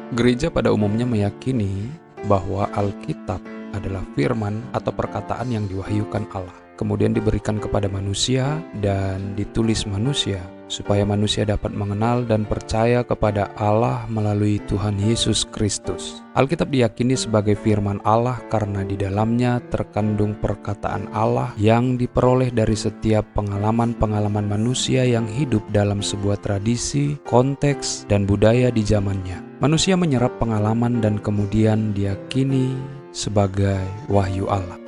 Gereja pada umumnya meyakini bahwa Alkitab adalah firman atau perkataan yang diwahyukan Allah, kemudian diberikan kepada manusia dan ditulis manusia, supaya manusia dapat mengenal dan percaya kepada Allah melalui Tuhan Yesus Kristus. Alkitab diyakini sebagai firman Allah karena di dalamnya terkandung perkataan Allah yang diperoleh dari setiap pengalaman-pengalaman manusia yang hidup dalam sebuah tradisi, konteks, dan budaya di zamannya. Manusia menyerap pengalaman dan kemudian diyakini sebagai wahyu Allah.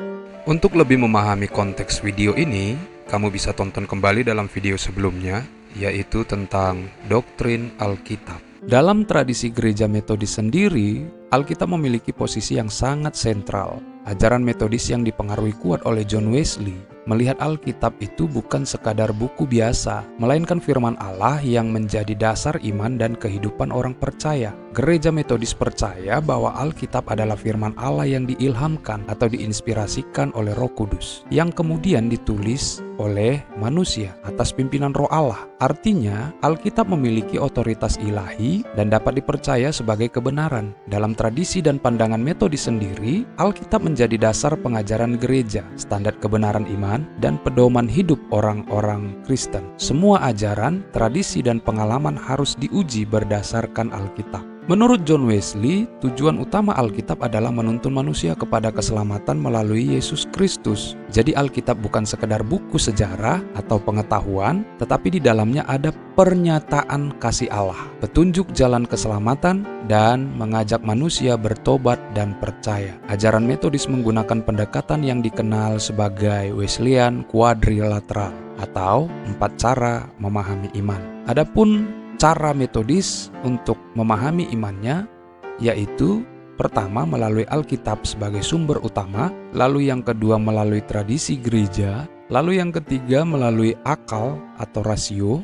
Untuk lebih memahami konteks video ini, kamu bisa tonton kembali dalam video sebelumnya, yaitu tentang doktrin Alkitab. Dalam tradisi gereja Metodis sendiri, Alkitab memiliki posisi yang sangat sentral. Ajaran Metodis yang dipengaruhi kuat oleh John Wesley melihat Alkitab itu bukan sekadar buku biasa, melainkan firman Allah yang menjadi dasar iman dan kehidupan orang percaya. Gereja Metodis percaya bahwa Alkitab adalah firman Allah yang diilhamkan atau diinspirasikan oleh Roh Kudus, yang kemudian ditulis oleh manusia atas pimpinan Roh Allah. Artinya, Alkitab memiliki otoritas ilahi dan dapat dipercaya sebagai kebenaran. Dalam tradisi dan pandangan Metodis sendiri, Alkitab menjadi dasar pengajaran gereja, standar kebenaran iman, dan pedoman hidup orang-orang Kristen. Semua ajaran, tradisi, dan pengalaman harus diuji berdasarkan Alkitab. Menurut John Wesley, tujuan utama Alkitab adalah menuntun manusia kepada keselamatan melalui Yesus Kristus. Jadi Alkitab bukan sekedar buku sejarah atau pengetahuan, tetapi di dalamnya ada pernyataan kasih Allah, petunjuk jalan keselamatan, dan mengajak manusia bertobat dan percaya. Ajaran Metodis menggunakan pendekatan yang dikenal sebagai Wesleyan quadrilateral atau 4 cara memahami iman. Adapun cara Metodis untuk memahami imannya yaitu pertama melalui Alkitab sebagai sumber utama, lalu yang kedua melalui tradisi gereja, lalu yang ketiga melalui akal atau rasio,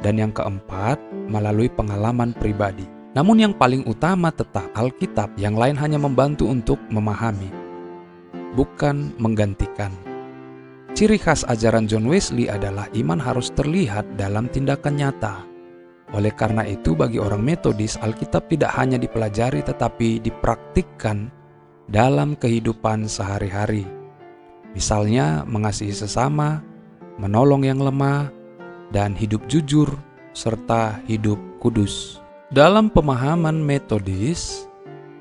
dan yang keempat melalui pengalaman pribadi. Namun yang paling utama tetap Alkitab, yang lain hanya membantu untuk memahami, bukan menggantikan. Ciri khas ajaran John Wesley adalah iman harus terlihat dalam tindakan nyata. Oleh karena itu, bagi orang Metodis, Alkitab tidak hanya dipelajari tetapi dipraktikkan dalam kehidupan sehari-hari. Misalnya, mengasihi sesama, menolong yang lemah, dan hidup jujur, serta hidup kudus. Dalam pemahaman Metodis,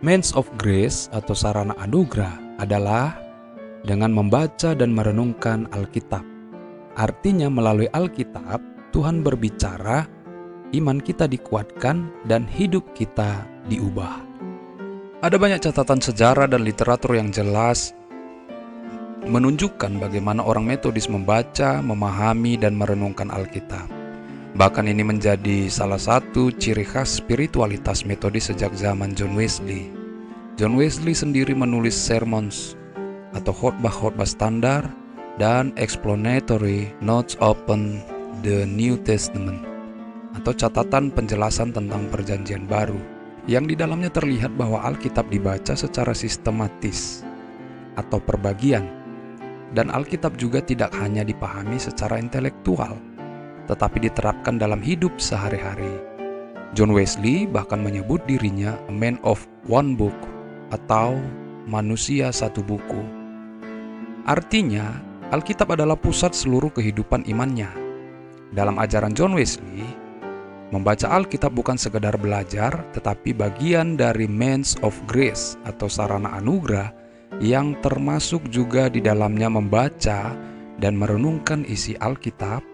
means of grace atau sarana anugerah adalah dengan membaca dan merenungkan Alkitab. Artinya, melalui Alkitab, Tuhan berbicara, iman kita dikuatkan, dan hidup kita diubah. Ada banyak catatan sejarah dan literatur yang jelas menunjukkan bagaimana orang Metodis membaca, memahami, dan merenungkan Alkitab. Bahkan ini menjadi salah satu ciri khas spiritualitas Metodis sejak zaman John Wesley. John Wesley sendiri menulis sermons atau khotbah-khotbah standar dan explanatory notes upon the New Testament, atau catatan penjelasan tentang perjanjian baru, yang di dalamnya terlihat bahwa Alkitab dibaca secara sistematis atau perbagian, dan Alkitab juga tidak hanya dipahami secara intelektual, tetapi diterapkan dalam hidup sehari-hari. John Wesley bahkan menyebut dirinya a man of one book, atau manusia satu buku. Artinya, Alkitab adalah pusat seluruh kehidupan imannya. Dalam ajaran John Wesley, membaca Alkitab bukan sekedar belajar, tetapi bagian dari means of grace atau sarana anugerah yang termasuk juga di dalamnya membaca dan merenungkan isi Alkitab,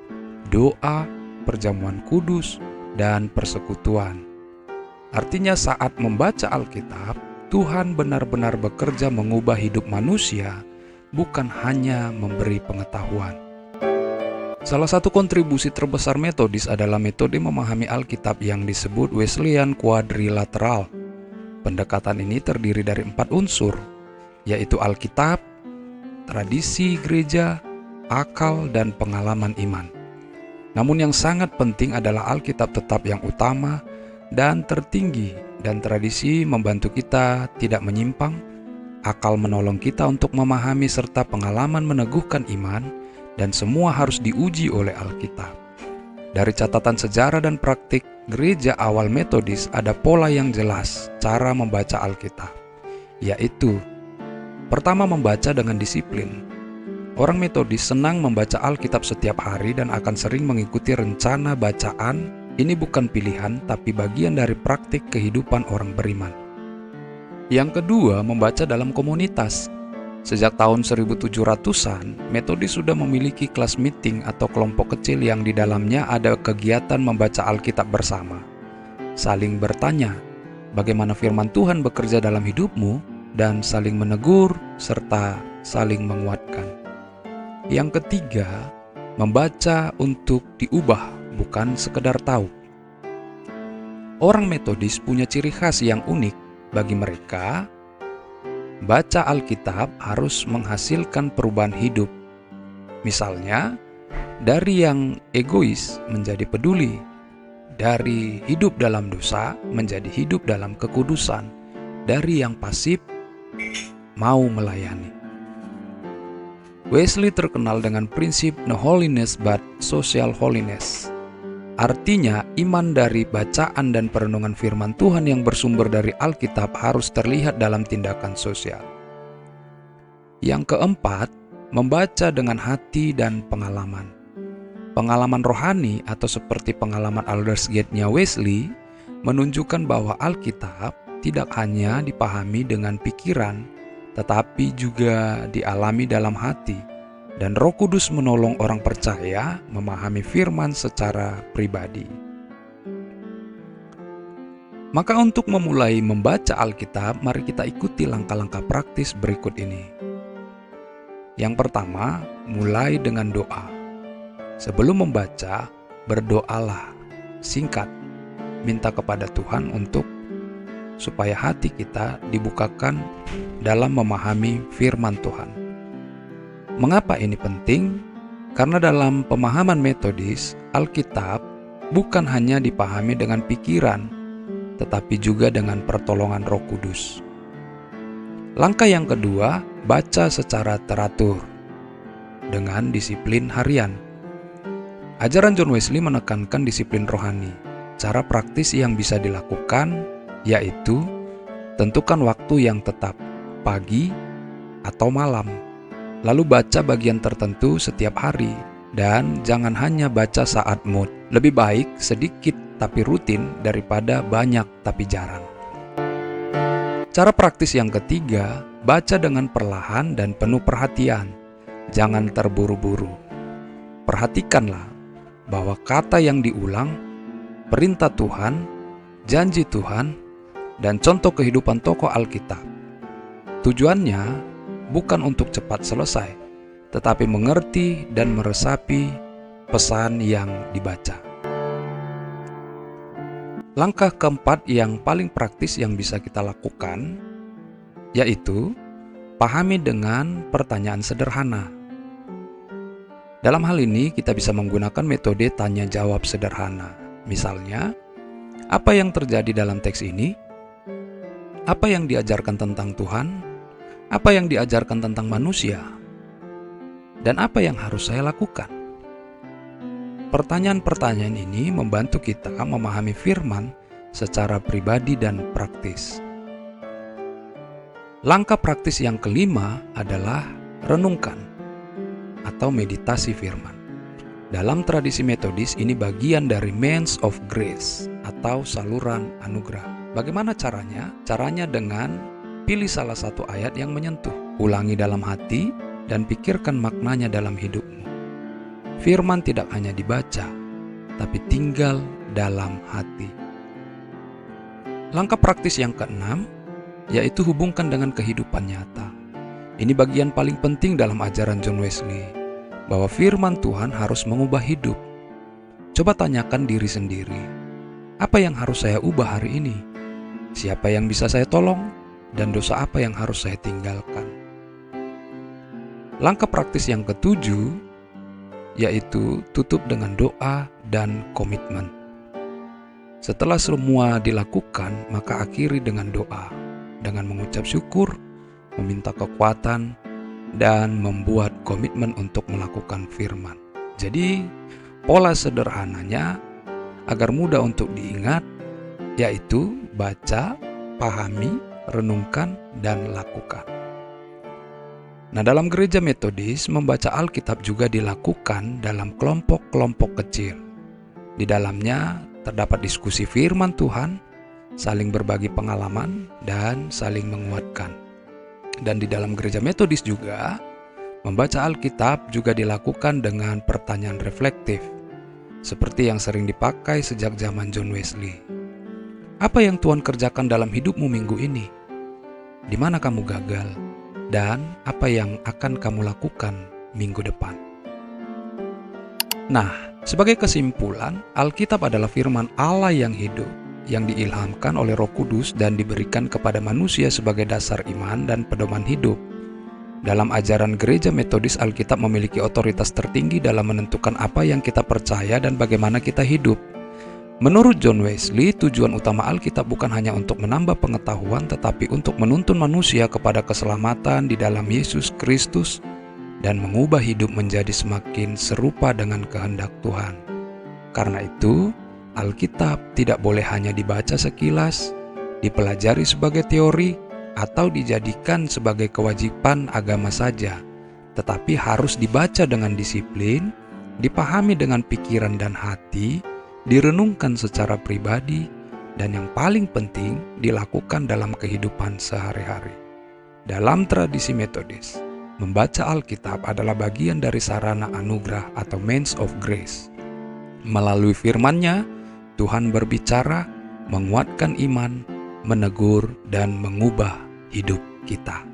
doa, perjamuan kudus, dan persekutuan. Artinya saat membaca Alkitab, Tuhan benar-benar bekerja mengubah hidup manusia, bukan hanya memberi pengetahuan. Salah satu kontribusi terbesar Metodis adalah metode memahami Alkitab yang disebut Wesleyan quadrilateral. Pendekatan ini terdiri dari 4 unsur, yaitu Alkitab, tradisi gereja, akal, dan pengalaman iman. Namun yang sangat penting adalah Alkitab tetap yang utama dan tertinggi, dan tradisi membantu kita tidak menyimpang, akal menolong kita untuk memahami, serta pengalaman meneguhkan iman, dan semua harus diuji oleh Alkitab. Dari catatan sejarah dan praktik gereja awal Metodis ada pola yang jelas cara membaca Alkitab, yaitu pertama membaca dengan disiplin. Orang Metodis senang membaca Alkitab setiap hari dan akan sering mengikuti rencana bacaan. Ini bukan pilihan, tapi bagian dari praktik kehidupan orang beriman. Yang kedua, membaca dalam komunitas. Sejak tahun 1700-an, Metodis sudah memiliki kelas meeting atau kelompok kecil yang di dalamnya ada kegiatan membaca Alkitab bersama. Saling bertanya, bagaimana firman Tuhan bekerja dalam hidupmu, dan saling menegur serta saling menguatkan. Yang ketiga, membaca untuk diubah, bukan sekedar tahu. Orang Metodis punya ciri khas yang unik. Bagi mereka, baca Alkitab harus menghasilkan perubahan hidup. Misalnya, dari yang egois menjadi peduli, dari hidup dalam dosa menjadi hidup dalam kekudusan, dari yang pasif mau melayani. Wesley terkenal dengan prinsip no holiness but social holiness. Artinya, iman dari bacaan dan perenungan firman Tuhan yang bersumber dari Alkitab harus terlihat dalam tindakan sosial. Yang keempat, membaca dengan hati dan pengalaman. Pengalaman rohani atau seperti pengalaman Aldersgate-nya Wesley menunjukkan bahwa Alkitab tidak hanya dipahami dengan pikiran, tetapi juga dialami dalam hati. Dan Roh Kudus menolong orang percaya memahami firman secara pribadi. Maka untuk memulai membaca Alkitab, mari kita ikuti langkah-langkah praktis berikut ini. Yang pertama, mulai dengan doa. Sebelum membaca, berdoalah, singkat, minta kepada Tuhan supaya hati kita dibukakan dalam memahami firman Tuhan. Mengapa ini penting? Karena dalam pemahaman Metodis, Alkitab bukan hanya dipahami dengan pikiran, tetapi juga dengan pertolongan Roh Kudus. Langkah yang kedua, baca secara teratur dengan disiplin harian. Ajaran John Wesley menekankan disiplin rohani. Cara praktis yang bisa dilakukan yaitu tentukan waktu yang tetap, pagi atau malam. Lalu baca bagian tertentu setiap hari, dan jangan hanya baca saat mood. Lebih baik sedikit tapi rutin daripada banyak tapi jarang. Cara praktis yang ketiga, baca dengan perlahan dan penuh perhatian. Jangan terburu-buru. Perhatikanlah bahwa kata yang diulang, perintah Tuhan, janji Tuhan, dan contoh kehidupan tokoh Alkitab. Tujuannya bukan untuk cepat selesai, tetapi mengerti dan meresapi pesan yang dibaca. Langkah keempat yang paling praktis yang bisa kita lakukan, yaitu pahami dengan pertanyaan sederhana. Dalam hal ini, kita bisa menggunakan metode tanya jawab sederhana. Misalnya, apa yang terjadi dalam teks ini? Apa yang diajarkan tentang Tuhan? Apa yang diajarkan tentang manusia? Dan apa yang harus saya lakukan? Pertanyaan-pertanyaan ini membantu kita memahami firman secara pribadi dan praktis. Langkah praktis yang kelima adalah renungkan atau meditasi firman. Dalam tradisi Metodis, ini bagian dari Means of Grace atau saluran anugerah. Bagaimana caranya? Caranya dengan pilih salah satu ayat yang menyentuh, ulangi dalam hati, dan pikirkan maknanya dalam hidupmu. Firman tidak hanya dibaca, tapi tinggal dalam hati. Langkah praktis yang keenam, yaitu hubungkan dengan kehidupan nyata. Ini bagian paling penting dalam ajaran John Wesley, bahwa firman Tuhan harus mengubah hidup. Coba tanyakan diri sendiri, apa yang harus saya ubah hari ini? Siapa yang bisa saya tolong? Dan dosa apa yang harus saya tinggalkan? Langkah praktis yang ketujuh, yaitu tutup dengan doa dan komitmen. Setelah semua dilakukan, maka akhiri dengan doa, dengan mengucap syukur, meminta kekuatan, dan membuat komitmen untuk melakukan firman. Jadi, pola sederhananya agar mudah untuk diingat, yaitu baca, pahami, renungkan, dan lakukan. Nah, dalam gereja Metodis, membaca Alkitab juga dilakukan dalam kelompok-kelompok kecil. Di dalamnya terdapat diskusi firman Tuhan, saling berbagi pengalaman, dan saling menguatkan. Dan di dalam gereja Metodis juga, membaca Alkitab juga dilakukan dengan pertanyaan reflektif, seperti yang sering dipakai sejak zaman John Wesley. Apa yang Tuhan kerjakan dalam hidupmu minggu ini? Di mana kamu gagal? Dan apa yang akan kamu lakukan minggu depan? Nah, sebagai kesimpulan, Alkitab adalah firman Allah yang hidup, yang diilhamkan oleh Roh Kudus dan diberikan kepada manusia sebagai dasar iman dan pedoman hidup. Dalam ajaran gereja Metodis, Alkitab memiliki otoritas tertinggi dalam menentukan apa yang kita percaya dan bagaimana kita hidup. Menurut John Wesley, tujuan utama Alkitab bukan hanya untuk menambah pengetahuan, tetapi untuk menuntun manusia kepada keselamatan di dalam Yesus Kristus dan mengubah hidup menjadi semakin serupa dengan kehendak Tuhan. Karena itu, Alkitab tidak boleh hanya dibaca sekilas, dipelajari sebagai teori, atau dijadikan sebagai kewajiban agama saja, tetapi harus dibaca dengan disiplin, dipahami dengan pikiran dan hati, direnungkan secara pribadi, dan yang paling penting dilakukan dalam kehidupan sehari-hari. Dalam tradisi Metodis, membaca Alkitab adalah bagian dari sarana anugerah atau means of grace. Melalui firman-Nya, Tuhan berbicara, menguatkan iman, menegur, dan mengubah hidup kita.